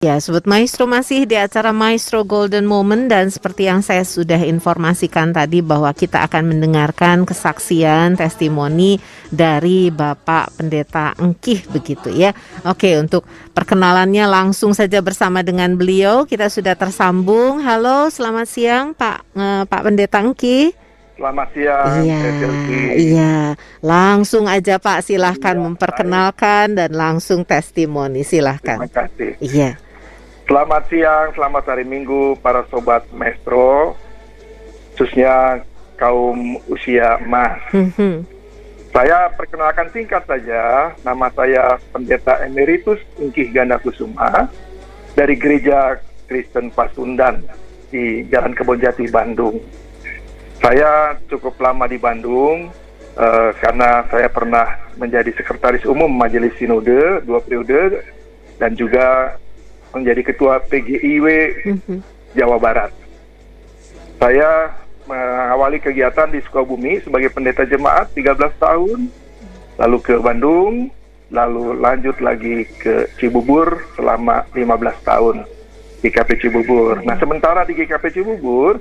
Ya, Sobat Maestro masih di acara Maestro Golden Moment dan seperti yang saya sudah informasikan tadi bahwa kita akan mendengarkan kesaksian testimoni dari Bapak Pendeta Engkih begitu ya. Oke, untuk perkenalannya langsung saja bersama dengan beliau kita sudah tersambung. Halo, selamat siang Pak Pendeta Engkih. Selamat siang, Iya, langsung aja Pak, silahkan Iya, memperkenalkan dan langsung testimoni, silahkan. Terima kasih. Iya. Selamat siang, selamat hari Minggu para Sobat Maestro, khususnya kaum usia emas. Saya perkenalkan singkat saja, nama saya Pendeta Emeritus Engkih Ganda Kusuma dari Gereja Kristen Pasundan di Jalan Kebonjati, Bandung. Saya cukup lama di Bandung karena saya pernah menjadi Sekretaris Umum Majelis Sinode 2 periode dan juga menjadi Ketua PGIW Jawa Barat. Saya mengawali kegiatan di Sukabumi sebagai pendeta jemaat 13 tahun, lalu ke Bandung, lalu lanjut lagi ke Cibubur selama 15 tahun di GKP Cibubur. Nah, sementara di GKP Cibubur,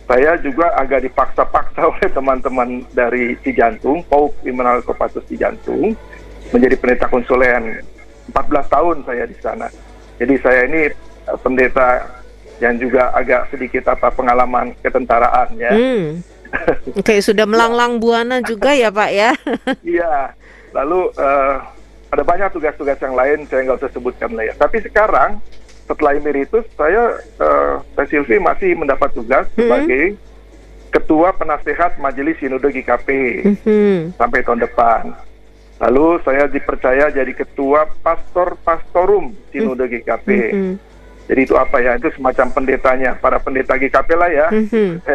saya juga agak dipaksa-paksa oleh teman-teman dari Cijantung, PAUK Immanuel Kopassus Cijantung, menjadi pendeta konsulen. 14 tahun saya di sana. Jadi saya ini pendeta yang juga agak sedikit pengalaman ketentaraan ya. Oke, sudah melanglang buana juga ya Pak ya. Iya, lalu ada banyak tugas-tugas yang lain saya nggak usah sebutkan lah ya. Tapi sekarang setelah emeritus saya Silvi masih mendapat tugas sebagai Ketua Penasehat Majelis Sinode GKP sampai tahun depan. Lalu saya dipercaya jadi Ketua Pastorum Sinode GKP. Jadi itu apa ya? Itu semacam pendetanya, para pendeta GKP lah ya.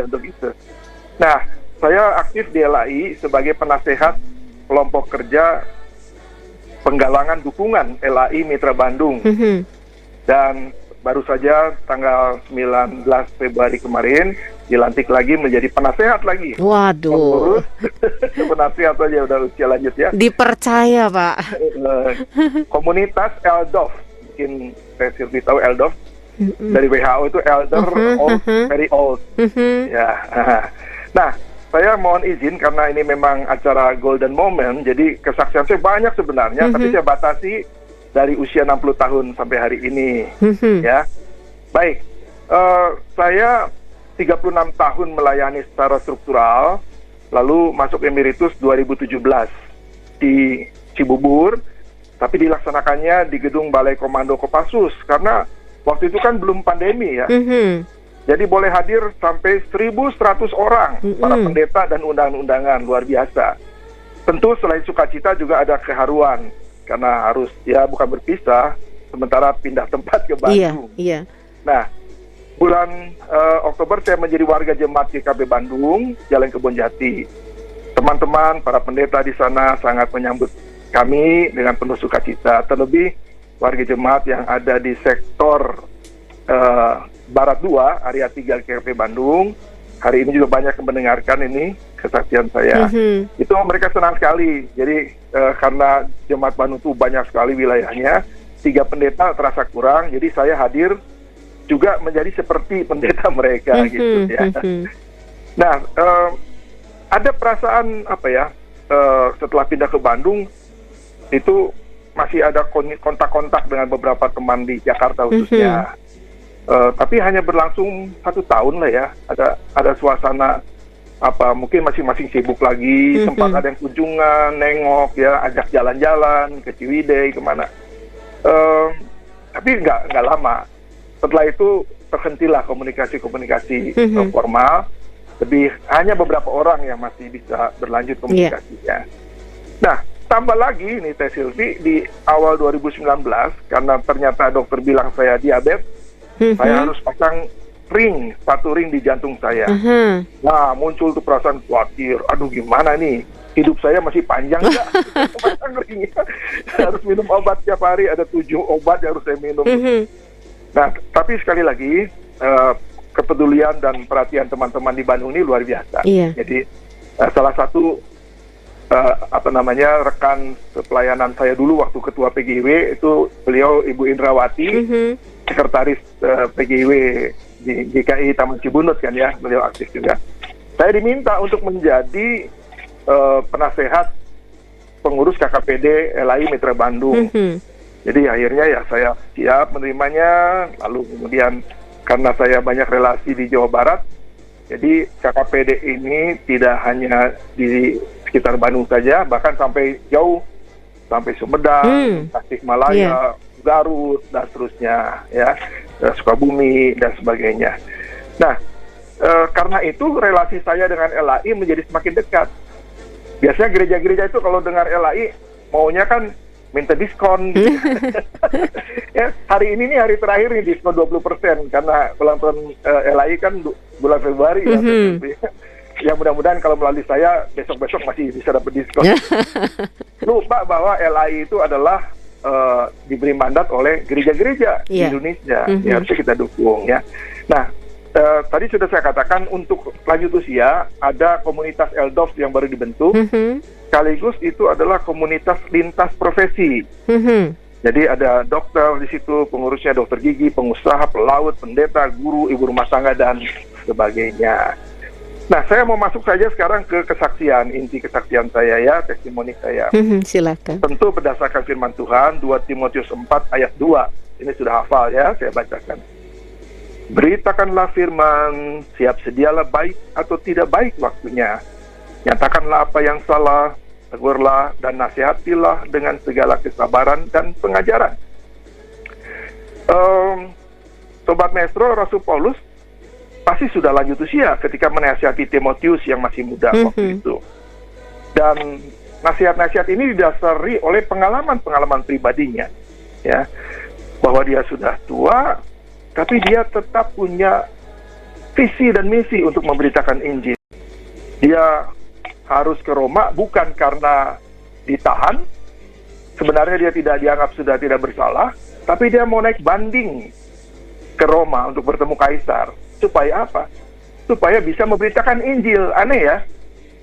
Untuk itu. Nah, saya aktif di LAI sebagai penasehat kelompok kerja penggalangan dukungan LAI Mitra Bandung. Dan baru saja tanggal 19 Februari kemarin dilantik lagi menjadi penasehat lagi. Waduh. Penasehat aja udah usia lanjut ya. Dipercaya Pak. Komunitas Eldof, mungkin saya lebih tahu Eldof dari WHO itu Elder Old, Very Old. Ya. Nah, saya mohon izin karena ini memang acara Golden Moment, jadi kesaksian saya banyak sebenarnya, tapi saya batasi dari usia 60 tahun sampai hari ini. Ya, baik. Saya 36 tahun melayani secara struktural, lalu masuk emeritus 2017 di Cibubur, tapi dilaksanakannya di gedung Balai Komando Kopassus karena waktu itu kan belum pandemi ya. Jadi boleh hadir sampai 1.100 orang para pendeta dan undangan-undangan, luar biasa. Tentu selain sukacita juga ada keharuan karena harus ya bukan berpisah, sementara pindah tempat ke Bandung. Iya. Nah, bulan Oktober saya menjadi warga jemaat GKP Bandung, Jalan Kebonjati. Teman-teman, para pendeta di sana sangat menyambut kami dengan penuh sukacita. Terlebih warga jemaat yang ada di sektor Barat 2, area 3 GKP Bandung. Hari ini juga banyak yang mendengarkan ini kesaksian saya. Itu mereka senang sekali. Jadi karena jemaat Bandung itu banyak sekali wilayahnya, 3 pendeta terasa kurang. Jadi saya hadir juga menjadi seperti pendeta mereka gitu ya. Nah, ada perasaan apa ya? Setelah pindah ke Bandung itu masih ada kontak-kontak dengan beberapa teman di Jakarta khususnya. Tapi hanya berlangsung 1 tahun lah ya. Ada suasana apa mungkin masing-masing sibuk lagi, sempat ada yang kunjungan, nengok ya, ajak jalan-jalan ke Ciwidey kemana. Tapi nggak lama. Setelah itu terhentilah komunikasi formal. Lebih hanya beberapa orang yang masih bisa berlanjut komunikasinya. Nah, tambah lagi nih Teh Silvi, di awal 2019 karena ternyata dokter bilang saya diabetes, saya harus pasang satu ring di jantung saya. Nah, muncul tuh perasaan khawatir. Aduh, gimana nih? Hidup saya masih panjang nggak? Pasang ringnya. Harus minum obat tiap hari, ada 7 obat yang harus saya minum. Nah, tapi sekali lagi kepedulian dan perhatian teman-teman di Bandung ini luar biasa. Jadi salah satu rekan pelayanan saya dulu waktu ketua PGIW itu beliau Ibu Indrawati. sekretaris PGIW di GKI Taman Cibunut kan ya, beliau aktif juga. Saya diminta untuk menjadi penasehat pengurus KKPD LAI Mitra Bandung. Jadi akhirnya ya saya siap menerimanya, lalu kemudian karena saya banyak relasi di Jawa Barat, jadi KKPD ini tidak hanya di sekitar Bandung saja, bahkan sampai jauh, sampai Sumedang, Tasikmalaya, Garut, dan seterusnya, ya, Sukabumi, dan sebagainya. Nah, karena itu relasi saya dengan LAI menjadi semakin dekat. Biasanya gereja-gereja itu kalau dengar LAI, maunya kan minta diskon. Gitu. Ya, hari ini nih, hari terakhir nih, diskon 20%, karena ulang tahun LAI kan bulan Februari, ya. Ya mudah-mudahan kalau melalui saya, besok-besok masih bisa dapat diskon. Lupa bahwa LAI itu adalah diberi mandat oleh gereja-gereja di Indonesia, ya, harusnya kita dukung ya. Nah, tadi sudah saya katakan untuk lanjut usia ada komunitas LDOF yang baru dibentuk, sekaligus itu adalah komunitas lintas profesi. Jadi ada dokter di situ, pengurusnya dokter gigi, pengusaha, pelaut, pendeta, guru, ibu rumah tangga dan sebagainya. Nah, saya mau masuk saja sekarang ke kesaksian, inti kesaksian saya ya, testimoni saya. Silakan. Tentu berdasarkan firman Tuhan, 2 Timotius 4 ayat 2. Ini sudah hafal ya, saya bacakan. Beritakanlah firman, siap sedialah baik atau tidak baik waktunya. Nyatakanlah apa yang salah, tegurlah dan nasihatilah dengan segala kesabaran dan pengajaran. Sobat Maestro, Rasul Paulus pasti sudah lanjut usia ketika menasihati Timotius yang masih muda waktu itu. Dan nasihat-nasihat ini didasari oleh pengalaman-pengalaman pribadinya, ya, bahwa dia sudah tua, tapi dia tetap punya visi dan misi untuk memberitakan Injil. Dia harus ke Roma bukan karena ditahan, sebenarnya dia tidak dianggap sudah tidak bersalah, tapi dia mau naik banding ke Roma untuk bertemu Kaisar. Supaya apa? Supaya bisa memberitakan Injil. Aneh ya,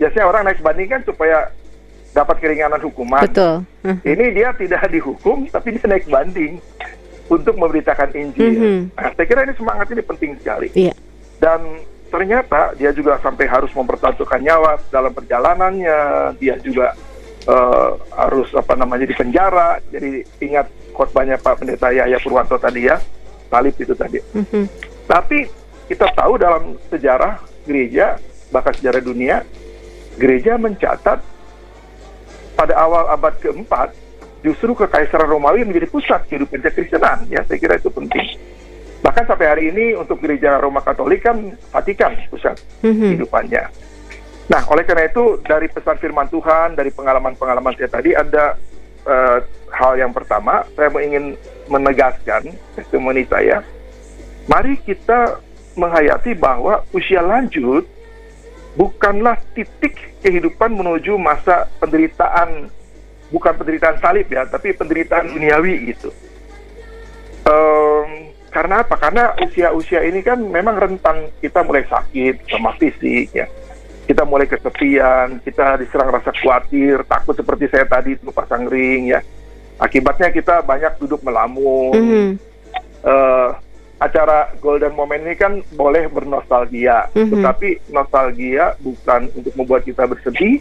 biasanya orang naik banding kan supaya dapat keringanan hukuman. Betul. Ini dia tidak dihukum, tapi dia naik banding untuk memberitakan Injil. Nah, saya kira ini semangat ini penting sekali. Dan ternyata dia juga sampai harus mempertaruhkan nyawa dalam perjalanannya. Dia juga harus di penjara. Jadi ingat khotbahnya Pak Pendeta Yahya Purwanto tadi ya, salib itu tadi. Tapi kita tahu dalam sejarah gereja, bahkan sejarah dunia, gereja mencatat pada awal abad keempat, justru Kekaisaran Romawi menjadi pusat kehidupan kekristenan. Ya, saya kira itu penting. Bahkan sampai hari ini untuk gereja Roma Katolik kan Vatikan pusat kehidupannya. Nah, oleh karena itu dari pesan firman Tuhan, dari pengalaman-pengalaman saya tadi ada hal yang pertama, saya ingin menegaskan testimoni saya. Mari kita menghayati bahwa usia lanjut bukanlah titik kehidupan menuju masa penderitaan, bukan penderitaan salib ya, tapi penderitaan duniawi gitu. Karena apa? Karena usia-usia ini kan memang rentan kita mulai sakit sama fisik ya. Kita mulai kesepian, kita diserang rasa khawatir, takut seperti saya tadi itu pasang ring ya. Akibatnya kita banyak duduk melamun. Acara Golden Moment ini kan boleh bernostalgia, tetapi nostalgia bukan untuk membuat kita bersedih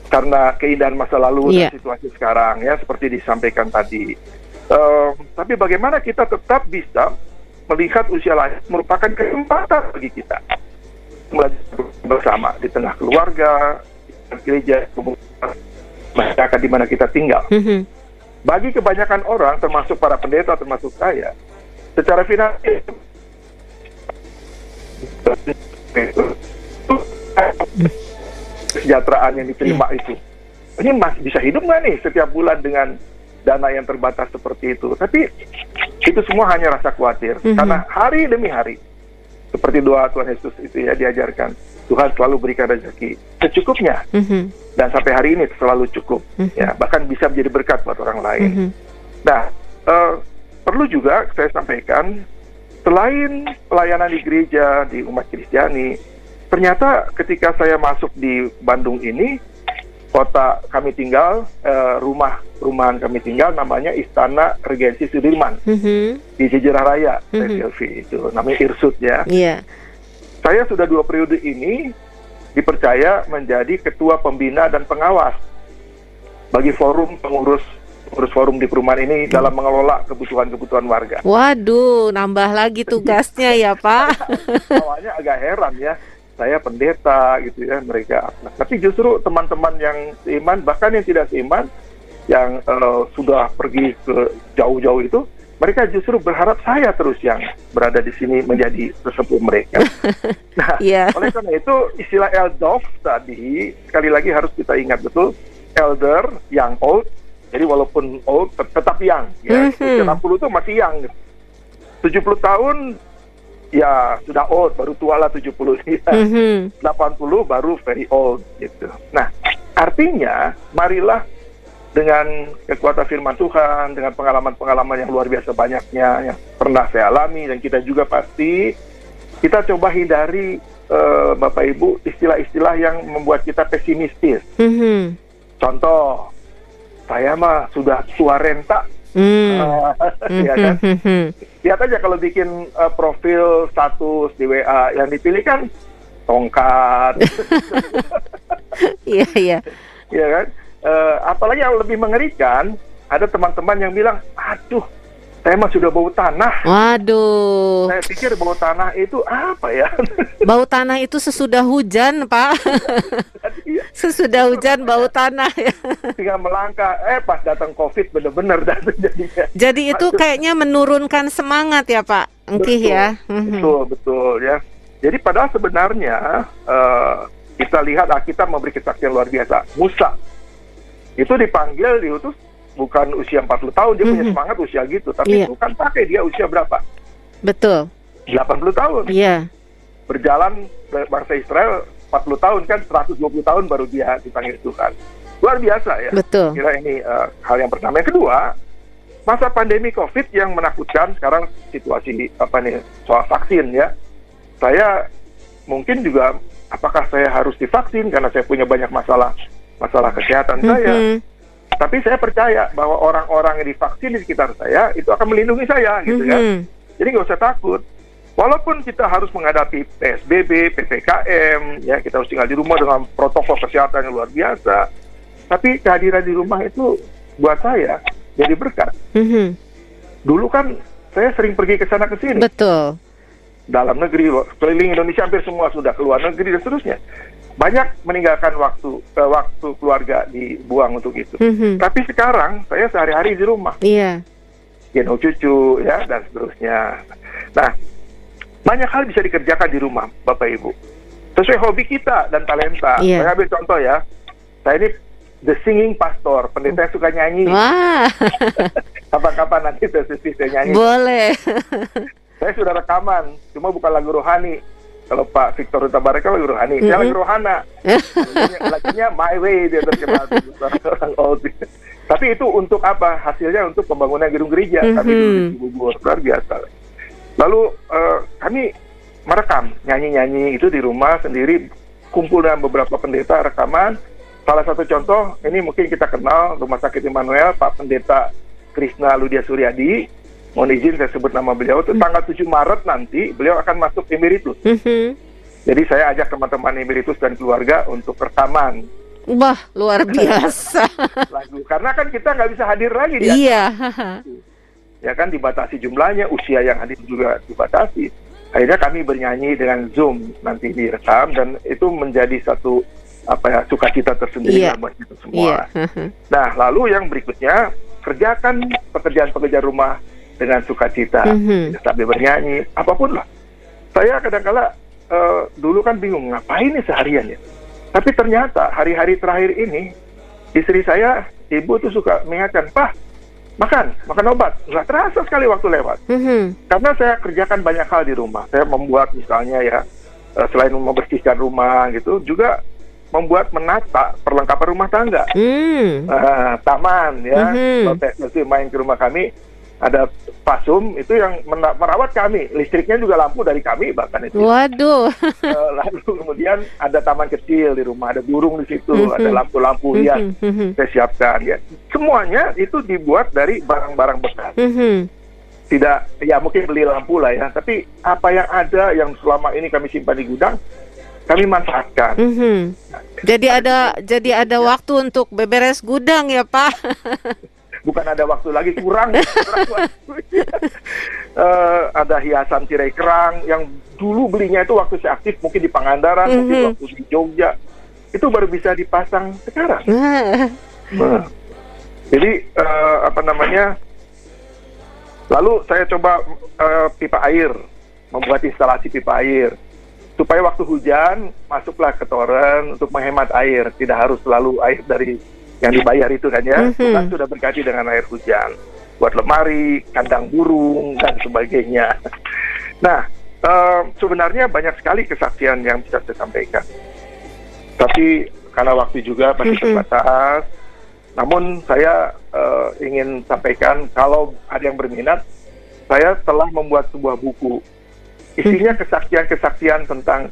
karena keindahan masa lalu dan situasi sekarang ya, seperti disampaikan tadi. Tapi bagaimana kita tetap bisa melihat usia lanjut merupakan kesempatan bagi kita bersama di tengah keluarga, di gereja, komunitas, masyarakat di mana kita tinggal. Bagi kebanyakan orang, termasuk para pendeta, termasuk saya, secara finansial kesejahteraan yang diterima itu, ini masih bisa hidup nggak nih setiap bulan dengan dana yang terbatas seperti itu? Tapi itu semua hanya rasa khawatir, karena hari demi hari seperti doa Tuhan Yesus itu ya diajarkan, Tuhan selalu berikan rezeki secukupnya, dan sampai hari ini selalu cukup, ya, bahkan bisa menjadi berkat buat orang lain. Nah, perlu juga saya sampaikan, selain pelayanan di gereja, di umat Kristiani, ternyata ketika saya masuk di Bandung ini, kota kami tinggal, rumahan kami tinggal namanya Istana Regensi Sudirman di Cijerah Raya, Silvi, itu namanya Irsut ya. Iya. Saya sudah 2 periode ini dipercaya menjadi ketua pembina dan pengawas bagi pengurus forum di perumahan ini dalam mengelola kebutuhan warga. Waduh, nambah lagi tugasnya ya Pak. Awalnya agak heran ya, saya pendeta gitu ya, mereka. Tapi justru teman-teman yang seiman, bahkan yang tidak seiman, yang sudah pergi ke jauh-jauh itu, mereka justru berharap saya terus yang berada di sini menjadi sesepuh mereka. Nah, oleh karena itu istilah eldof tadi, sekali lagi harus kita ingat betul, elder, young, old. Jadi walaupun old, tetap young. Ya. 60 itu masih young. 70 tahun, ya sudah old, baru tua lah 70. Ya. 80 baru very old. Gitu. Nah, artinya, marilah dengan kekuatan firman Tuhan, dengan pengalaman-pengalaman yang luar biasa banyaknya yang pernah saya alami, dan kita juga pasti, kita coba hindari, Bapak Ibu, istilah-istilah yang membuat kita pesimistis. Contoh, saya mah sudah tua renta, ya kan? Lihat aja kalau bikin profil status di WA, yang dipilih kan tongkat. Iya, iya. Iya kan? Apalagi yang lebih mengerikan, ada teman-teman yang bilang, aduh, saya mah sudah bau tanah. Waduh. Saya pikir bau tanah itu apa ya? Bau tanah itu sesudah hujan, Pak. Sesudah hujan bau tanah ya. Tinggal melangkah, pas datang COVID benar-benar datang jadinya. Jadi itu kayaknya menurunkan semangat ya Pak Engkih ya. Betul ya. Jadi padahal sebenarnya kita lihat Alkitab memberi kesaksian luar biasa. Musa itu dipanggil, diutus bukan usia 40 tahun, dia punya semangat usia gitu, tapi Tuhan pakai dia usia berapa? Betul. 80 tahun. Iya. Berjalan bangsa Israel 40 tahun kan, 120 tahun baru dia dipanggil Tuhan. Luar biasa ya. Betul. Kira ini hal yang pertama. Yang kedua, masa pandemi COVID yang menakutkan sekarang, situasi soal vaksin ya. Saya mungkin juga, apakah saya harus divaksin karena saya punya banyak masalah kesehatan saya. Tapi saya percaya bahwa orang-orang yang divaksin di sekitar saya itu akan melindungi saya, gitu kan. Jadi nggak usah takut. Walaupun kita harus menghadapi PSBB, PPKM, ya kita harus tinggal di rumah dengan protokol kesehatan yang luar biasa. Tapi kehadiran di rumah itu buat saya jadi berkat. Dulu kan saya sering pergi ke sana ke sini. Betul. Dalam negeri, keliling Indonesia hampir semua sudah keluar negeri dan seterusnya. Banyak meninggalkan waktu keluarga dibuang untuk itu. Tapi sekarang saya sehari-hari di rumah. Iya. Gendong cucu ya dan seterusnya. Nah, banyak hal bisa dikerjakan di rumah, Bapak Ibu. Sesuai hobi kita dan talenta. Iya. Saya ambil contoh ya. Saya ini the singing pastor, pendeta yang suka nyanyi. Wah. Kapan-kapan nanti saya nyanyi. Boleh. Saya sudah rekaman, cuma bukan lagu rohani. Kalau Pak Victor Utabarak kan lagu rohani, saya lagu rohana. Lagunya My Way, dia terkenal orang old. Tapi itu untuk apa? Hasilnya untuk pembangunan gedung gereja. Kami dulu di Cibubur, luar biasa. Lalu kami merekam nyanyi-nyanyi itu di rumah sendiri, kumpul dengan beberapa pendeta rekaman. Salah satu contoh, ini mungkin kita kenal Rumah Sakit Immanuel, Pak Pendeta Krishna Ludia Suryadi. Mohon izin saya sebut nama beliau, itu tanggal 7 Maret nanti beliau akan masuk emeritus. Jadi saya ajak teman-teman emeritus dan keluarga untuk rekaman. Wah, luar biasa. Lagu, karena kan kita nggak bisa hadir lagi di ya kan, dibatasi jumlahnya, usia yang hadir juga dibatasi. Akhirnya kami bernyanyi dengan Zoom, nanti direkam, dan itu menjadi satu sukacita tersendiri buat kita semua. Nah, lalu yang berikutnya, kerjakan pekerjaan-pekerjaan rumah dengan sukacita, sambil bernyanyi, apapun lah. Saya kadang-kala dulu kan bingung, ngapain nih seharian ya? Tapi ternyata hari-hari terakhir ini, istri saya, ibu tuh suka mengingatkan, Pak, makan obat. Nggak terasa sekali waktu lewat. Karena saya kerjakan banyak hal di rumah. Saya membuat misalnya ya, selain membersihkan rumah gitu, juga menata perlengkapan rumah tangga. Taman ya, kalau saya main ke rumah kami, ada Pasum itu yang merawat kami, listriknya juga lampu dari kami bahkan itu. Waduh. Lalu kemudian ada taman kecil di rumah, ada burung di situ, ada lampu-lampu hias saya siapkan ya. Semuanya itu dibuat dari barang-barang bekas. Tidak, ya mungkin beli lampu lah ya, tapi apa yang ada yang selama ini kami simpan di gudang, kami manfaatkan. Jadi ada waktu untuk beberes gudang ya Pak. Bukan ada waktu lagi, kurang waktu. Ada hiasan tirai kerang yang dulu belinya itu waktu saya aktif mungkin di Pangandaran, mungkin waktu di Jogja, itu baru bisa dipasang sekarang. Jadi lalu saya coba pipa air, membuat instalasi pipa air supaya waktu hujan masuklah ke toren untuk menghemat air, tidak harus selalu air dari yang dibayar itu kan ya. Tuhan sudah berkati dengan air hujan buat lemari, kandang burung dan sebagainya. Nah, sebenarnya banyak sekali kesaksian yang bisa saya sampaikan, tapi karena waktu juga masih terbatas. Namun saya ingin sampaikan, kalau ada yang berminat, saya telah membuat sebuah buku. Isinya kesaksian-kesaksian tentang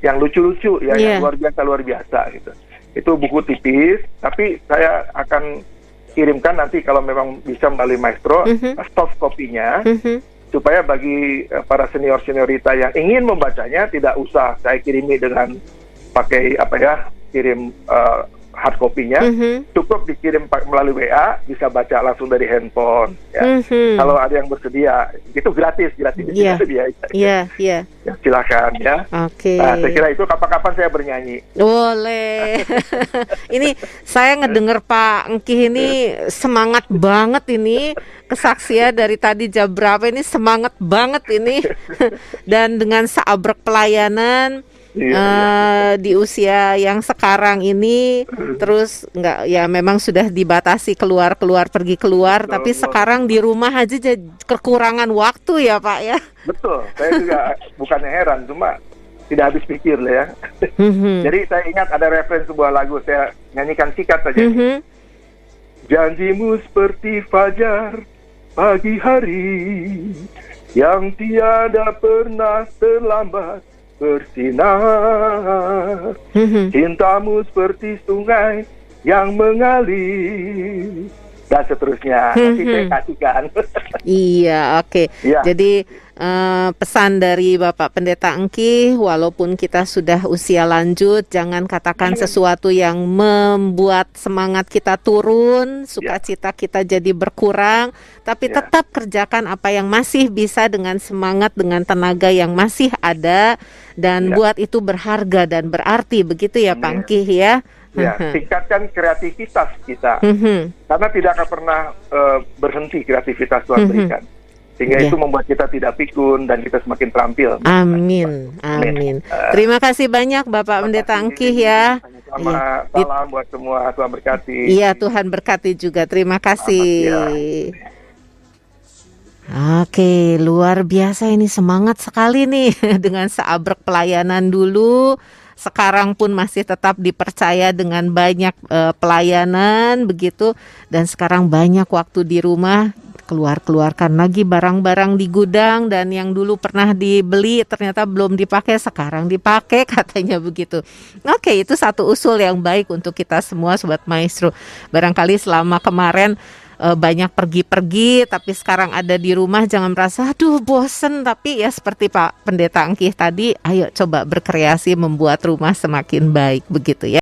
yang lucu-lucu ya, yang luar biasa gitu. Itu buku tipis, tapi saya akan kirimkan nanti kalau memang bisa melalui Maestro soft copy-nya, supaya bagi para senior-seniorita yang ingin membacanya tidak usah saya kirimi dengan pakai kirim hard copy-nya, cukup dikirim melalui WA, bisa baca langsung dari handphone ya. Kalau ada yang bersedia, itu gratis Iya. Ya, silakan ya. Oke. Nah, saya kira itu kapan-kapan saya bernyanyi. Boleh. Ini saya ngedenger Pak Engkih ini semangat banget ini, kesaksian dari tadi jam berapa ini semangat banget ini. Dan dengan seabrek pelayanan di usia yang sekarang ini, terus nggak ya memang sudah dibatasi pergi keluar, tapi sekarang di rumah aja jadi kekurangan waktu ya Pak ya. Betul, saya juga bukannya heran, cuma tidak habis pikir lah ya. Jadi saya ingat ada referensi sebuah lagu, saya nyanyikan singkat saja. Janjimu seperti fajar pagi hari yang tiada pernah terlambat bersinar. Cintamu seperti sungai yang mengalir, dan seterusnya. Nanti saya kasihkan. Iya, oke. Ya. Jadi pesan dari Bapak Pendeta Engkih, walaupun kita sudah usia lanjut, jangan katakan sesuatu yang membuat semangat kita turun, sukacita kita jadi berkurang, tapi tetap kerjakan apa yang masih bisa dengan semangat, dengan tenaga yang masih ada, dan buat itu berharga dan berarti, begitu ya Pak Engkih ya. Ya, tingkatkan kreativitas kita, karena tidak akan pernah berhenti kreativitas Tuhan berikan. Sehingga itu membuat kita tidak pikun dan kita semakin terampil. Amin. Terima kasih banyak Bapak Pendeta Engkih ya. Salam buat semua, Tuhan berkati. Iya, Tuhan berkati juga. Terima kasih. Oke, luar biasa ini, semangat sekali nih dengan seabrek pelayanan dulu. Sekarang pun masih tetap dipercaya dengan banyak pelayanan begitu, dan sekarang banyak waktu di rumah, keluarkan lagi barang-barang di gudang, dan yang dulu pernah dibeli ternyata belum dipakai, sekarang dipakai katanya begitu. Oke, itu satu usul yang baik untuk kita semua Sobat Maestro. Barangkali selama kemarin banyak pergi-pergi, tapi sekarang ada di rumah, jangan merasa aduh bosen, tapi ya seperti Pak Pendeta Engkih tadi, ayo coba berkreasi membuat rumah semakin baik begitu ya.